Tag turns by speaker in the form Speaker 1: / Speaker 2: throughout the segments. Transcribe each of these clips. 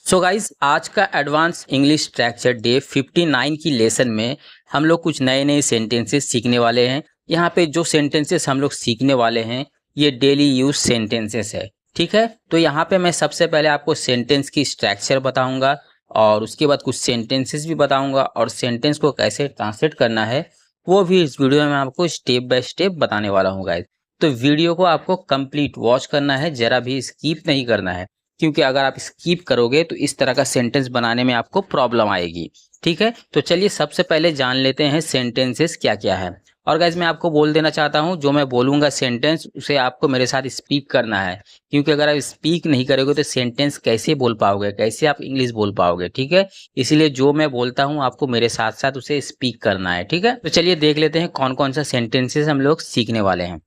Speaker 1: So guys, आज का advance English structure day 59 की लेसन में हम लोग कुछ नए नए सेंटेंसेस सीखने वाले हैं। यहाँ पे जो सेंटेंसेस हम लोग सीखने वाले हैं ये डेली यूज सेंटेंसेस है। ठीक है, तो यहाँ पे मैं सबसे पहले आपको सेंटेंस की स्ट्रक्चर बताऊंगा और उसके बाद कुछ सेंटेंसेस भी बताऊंगा और सेंटेंस को कैसे ट्रांसलेट करना है वो भी इस वीडियो में आपको स्टेप बाय स्टेप बताने वाला हूँ गाइस। तो वीडियो को आपको कंप्लीट वॉच करना है, जरा भी स्किप नहीं करना है, क्योंकि अगर आप स्किप करोगे तो इस तरह का सेंटेंस बनाने में आपको प्रॉब्लम आएगी। ठीक है, तो चलिए सबसे पहले जान लेते हैं सेंटेंसेस क्या क्या है। और गाइज मैं आपको बोल देना चाहता हूं, जो मैं बोलूंगा सेंटेंस उसे आपको मेरे साथ स्पीक करना है, क्योंकि अगर आप स्पीक नहीं करोगे तो सेंटेंस कैसे बोल पाओगे, कैसे आप इंग्लिश बोल पाओगे। ठीक है, इसीलिए जो मैं बोलता हूं आपको मेरे साथ साथ उसे स्पीक करना है। ठीक है, तो चलिए देख लेते हैं कौन कौन सा सेंटेंसेस हम लोग सीखने वाले हैं।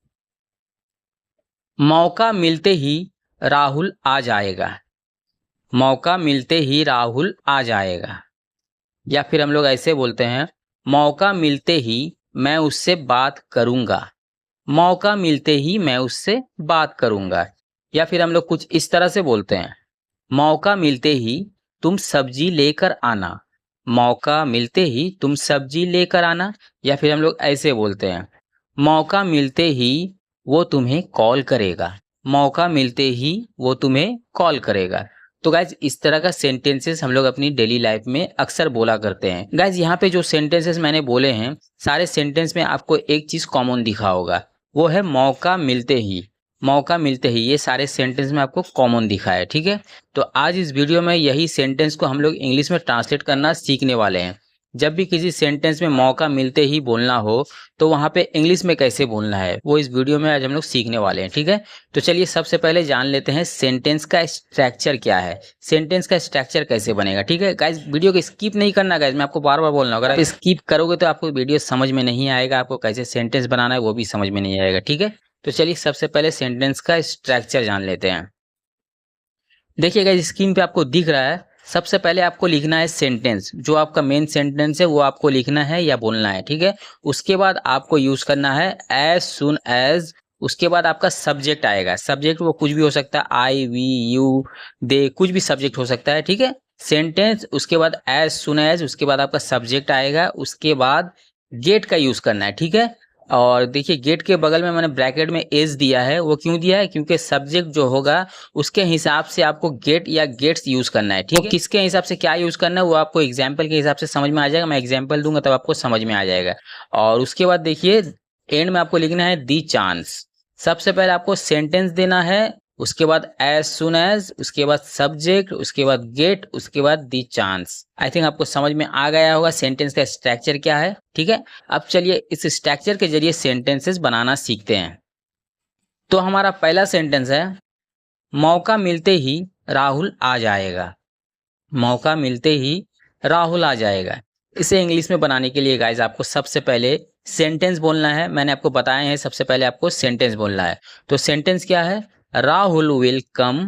Speaker 1: मौका मिलते ही राहुल आ जाएगा। मौका मिलते ही राहुल आ जाएगा। या फिर हम लोग ऐसे बोलते हैं, मौका मिलते ही मैं उससे बात करूंगा। मौका मिलते ही मैं उससे बात करूंगा। या फिर हम लोग कुछ इस तरह से बोलते हैं, मौका मिलते ही तुम सब्जी लेकर आना। मौका मिलते ही तुम सब्जी लेकर आना। या फिर हम लोग ऐसे बोलते हैं, मौका मिलते ही वो तुम्हें कॉल करेगा। मौका मिलते ही वो तुम्हें कॉल करेगा। तो गाइज इस तरह का सेंटेंसेस हम लोग अपनी डेली लाइफ में अक्सर बोला करते हैं। गाइज यहाँ पे जो सेंटेंसेस मैंने बोले हैं सारे सेंटेंस में आपको एक चीज कॉमन दिखा होगा, वो है मौका मिलते ही। मौका मिलते ही ये सारे सेंटेंस में आपको कॉमन दिखा है। ठीक है, तो आज इस वीडियो में यही सेंटेंस को हम लोग इंग्लिश में ट्रांसलेट करना सीखने वाले हैं। जब भी किसी सेंटेंस में मौका मिलते ही बोलना हो तो वहाँ पे इंग्लिश में कैसे बोलना है वो इस वीडियो में आज हम लोग सीखने वाले हैं। ठीक है, तो चलिए सबसे पहले जान लेते हैं सेंटेंस का स्ट्रक्चर क्या है, सेंटेंस का स्ट्रक्चर कैसे बनेगा। ठीक है गाइज, वीडियो को स्किप नहीं करना गाइज, मैं आपको बार बार बोल रहा हूँ, अगर आप स्किप करोगे तो आपको वीडियो समझ में नहीं आएगा, आपको कैसे सेंटेंस बनाना है वो भी समझ में नहीं आएगा। ठीक है, तो चलिए सबसे पहले सेंटेंस का स्ट्रक्चर जान लेते हैं। देखिए गाइस, स्क्रीन पे आपको दिख रहा है, सबसे पहले आपको लिखना है सेंटेंस, जो आपका मेन सेंटेंस है वो आपको लिखना है या बोलना है। ठीक है, उसके बाद आपको यूज करना है एज सुन एज। उसके बाद आपका सब्जेक्ट आएगा, सब्जेक्ट वो कुछ भी हो सकता है, आई वी यू दे, कुछ भी सब्जेक्ट हो सकता है। ठीक है, सेंटेंस, उसके बाद एज सुन एज, उसके बाद आपका सब्जेक्ट आएगा, उसके बाद गेट का यूज करना है। ठीक है, और देखिए गेट के बगल में मैंने ब्रैकेट में एज दिया है, वो क्यों दिया है, क्योंकि सब्जेक्ट जो होगा उसके हिसाब से आपको गेट या गेट्स यूज करना है। ठीक है, किसके हिसाब से क्या यूज करना है वो आपको एग्जाम्पल के हिसाब से समझ में आ जाएगा, मैं एग्जाम्पल दूंगा तब आपको समझ में आ जाएगा। और उसके बाद देखिए एंड में आपको लिखना है दी चांस। सबसे पहले आपको सेंटेंस देना है, उसके बाद एज सुन एज, उसके बाद सब्जेक्ट, उसके बाद गेट, उसके बाद दी चांस। आई थिंक आपको समझ में आ गया होगा सेंटेंस का स्ट्रक्चर क्या है। ठीक है, अब चलिए इस स्ट्रक्चर के जरिए सेंटेंसेस बनाना सीखते हैं। तो हमारा पहला सेंटेंस है, मौका मिलते ही राहुल आ जाएगा। मौका मिलते ही राहुल आ जाएगा। इसे इंग्लिश में बनाने के लिए गाइस आपको सबसे पहले सेंटेंस बोलना है, मैंने आपको बताया है सबसे पहले आपको सेंटेंस बोलना है। तो सेंटेंस क्या है, Rahul will come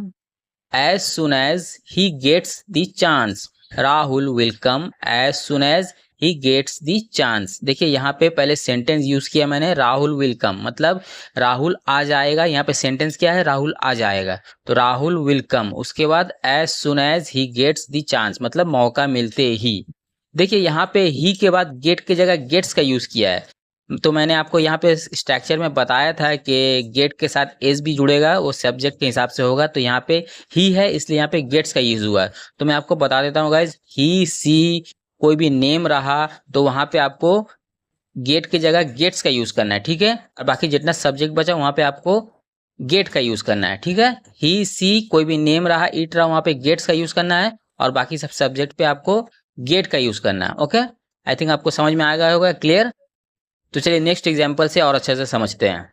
Speaker 1: as soon as he gets the chance. Rahul will come as soon as he gets the chance. देखिए यहाँ पे पहले सेंटेंस यूज किया मैंने, राहुल विल कम मतलब राहुल आ जाएगा। यहाँ पे सेंटेंस क्या है, राहुल आ जाएगा, तो राहुल विल कम। उसके बाद as soon as he gets the chance मतलब मौका मिलते ही। देखिए यहाँ पे ही के बाद गेट की जगह गेट्स का यूज किया है, तो मैंने आपको यहाँ पे स्ट्रक्चर में बताया था कि गेट के साथ एस भी जुड़ेगा, वो सब्जेक्ट के हिसाब से होगा, तो यहाँ पे ही है इसलिए यहाँ पे गेट्स का यूज हुआ है। तो मैं आपको बता देता हूँ गाइज, ही सी कोई भी नेम रहा तो वहां पे आपको गेट की जगह गेट्स का यूज करना है। ठीक है, और बाकी जितना सब्जेक्ट बचा वहां पे आपको गेट का यूज करना है। ठीक है, ही सी कोई भी नेम रहा, इट रहा, वहां पे गेट्स का यूज करना है, और बाकी सब सब्जेक्ट पे आपको गेट का यूज करना है। ओके, आई थिंक आपको समझ में आ गया होगा, क्लियर। तो चलिए नेक्स्ट एग्जाम्पल से और अच्छे से समझते हैं।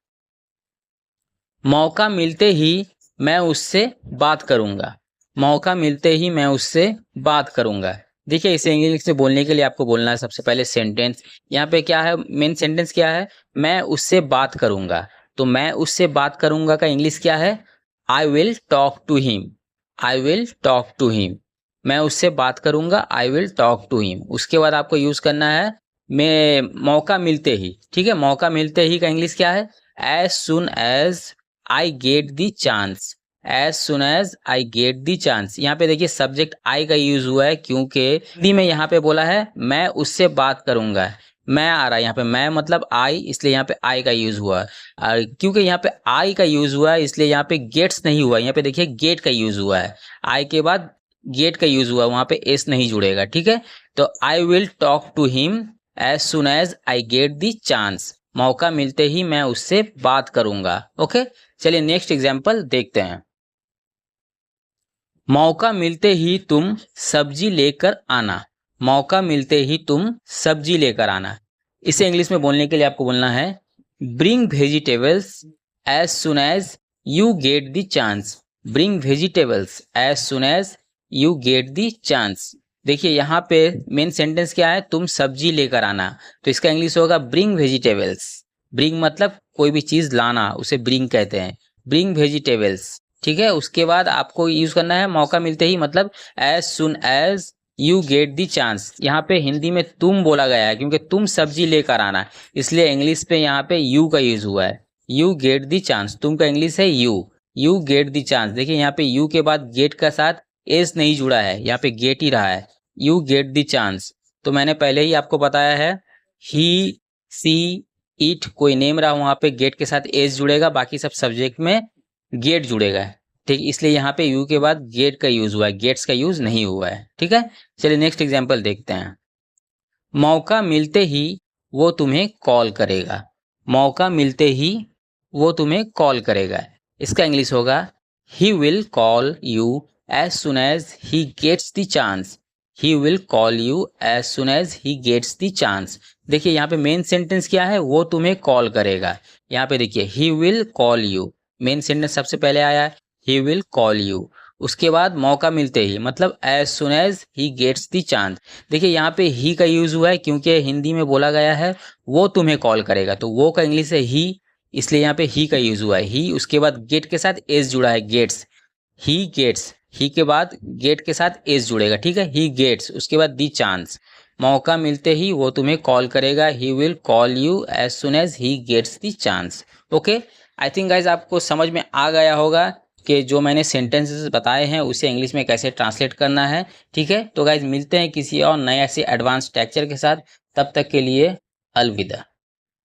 Speaker 1: मौका मिलते ही मैं उससे बात करूंगा। मौका मिलते ही मैं उससे बात करूंगा। देखिए इसे इंग्लिश में बोलने के लिए आपको बोलना है सबसे पहले सेंटेंस। यहाँ पे क्या है, मेन सेंटेंस क्या है, मैं उससे बात करूंगा। तो मैं उससे बात करूंगा का इंग्लिश क्या है, I will talk to him. I will talk to him, मैं उससे बात करूंगा, I will talk to him. उसके बाद आपको यूज करना है मैं मौका मिलते ही। ठीक है, मौका मिलते ही का इंग्लिश क्या है, as soon as I get the chance. As soon as I get the chance. यहाँ पे देखिए सब्जेक्ट आई का यूज हुआ है क्योंकि हिंदी में यहाँ पे बोला है मैं उससे बात करूंगा। मैं आ रहा है यहाँ पे, मैं मतलब आई, इसलिए यहाँ पे आई का यूज हुआ है। क्योंकि यहाँ पे आई का यूज हुआ है इसलिए यहाँ पे गेट्स नहीं हुआ। यहाँ पे देखिए गेट का यूज हुआ है, आई के बाद गेट का यूज हुआ, वहां पे एस नहीं जुड़ेगा। ठीक है, तो I will talk to him as soon as I get the chance. मौका मिलते ही मैं उससे बात करूंगा। ओके, चलिए नेक्स्ट एग्जाम्पल देखते हैं। मौका मिलते ही तुम सब्जी लेकर आना। मौका मिलते ही तुम सब्जी लेकर आना। इसे इंग्लिश में बोलने के लिए आपको बोलना है bring vegetables as soon as you get the chance. Bring vegetables as soon as you get the chance. देखिए यहाँ पे मेन सेंटेंस क्या है, तुम सब्जी लेकर आना, तो इसका इंग्लिश होगा ब्रिंग वेजिटेबल्स। ब्रिंग मतलब कोई भी चीज लाना, उसे ब्रिंग कहते हैं, ब्रिंग वेजिटेबल्स। ठीक है, उसके बाद आपको यूज करना है मौका मिलते ही, मतलब as soon as you get the chance. यहाँ पे हिंदी में तुम बोला गया है क्योंकि तुम सब्जी लेकर आना, इसलिए इंग्लिश पे यहाँ पे यू का यूज हुआ है, यू गेट दी चांस। तुम का इंग्लिश है यू गेट दी चांस। देखिए यहाँ पे यू के बाद गेट का साथ एस नहीं जुड़ा है, यहाँ पे गेट ही रहा है, यू गेट दी चांस। तो मैंने पहले ही आपको बताया है ही, सी, इट कोई नेम रहा वहां पे गेट के साथ एस जुड़ेगा, बाकी सब सब्जेक्ट में गेट जुड़ेगा। ठीक, इसलिए यहाँ पे यू के बाद गेट का यूज हुआ है, गेट्स का यूज नहीं हुआ है। ठीक है, चलिए नेक्स्ट एग्जांपल देखते हैं। मौका मिलते ही वो तुम्हें कॉल करेगा। मौका मिलते ही वो तुम्हें कॉल करेगा। इसका इंग्लिश होगा he will call you as soon as he gets the chance. He will call you as soon as he gets the chance. देखिए यहाँ पे मेन सेंटेंस क्या है, वो तुम्हें कॉल करेगा। यहाँ पे देखिए ही will call you, main sentence सबसे पहले आया है, ही विल कॉल यू। उसके बाद मौका मिलते ही मतलब as soon as he gets the chance. देखिए यहाँ पे ही का यूज हुआ है क्योंकि हिंदी में बोला गया है वो तुम्हें कॉल करेगा, तो वो का इंग्लिश है ही, इसलिए यहाँ पे ही का यूज हुआ है ही। उसके बाद गेट के साथ एस जुड़ा है, गेट्स, ही गेट्स, ही के बाद गेट के साथ एस जुड़ेगा। ठीक है, ही गेट्स, उसके बाद दी चांस। मौका मिलते ही वो तुम्हें कॉल करेगा, he will call you as soon as he gets the chance. Okay, I think guys आपको समझ में आ गया होगा कि जो मैंने सेंटेंसेस बताए हैं उसे इंग्लिश में कैसे ट्रांसलेट करना है। ठीक है, तो गाइज मिलते हैं किसी और नए ऐसे एडवांस टेक्चर के साथ, तब तक के लिए अलविदा।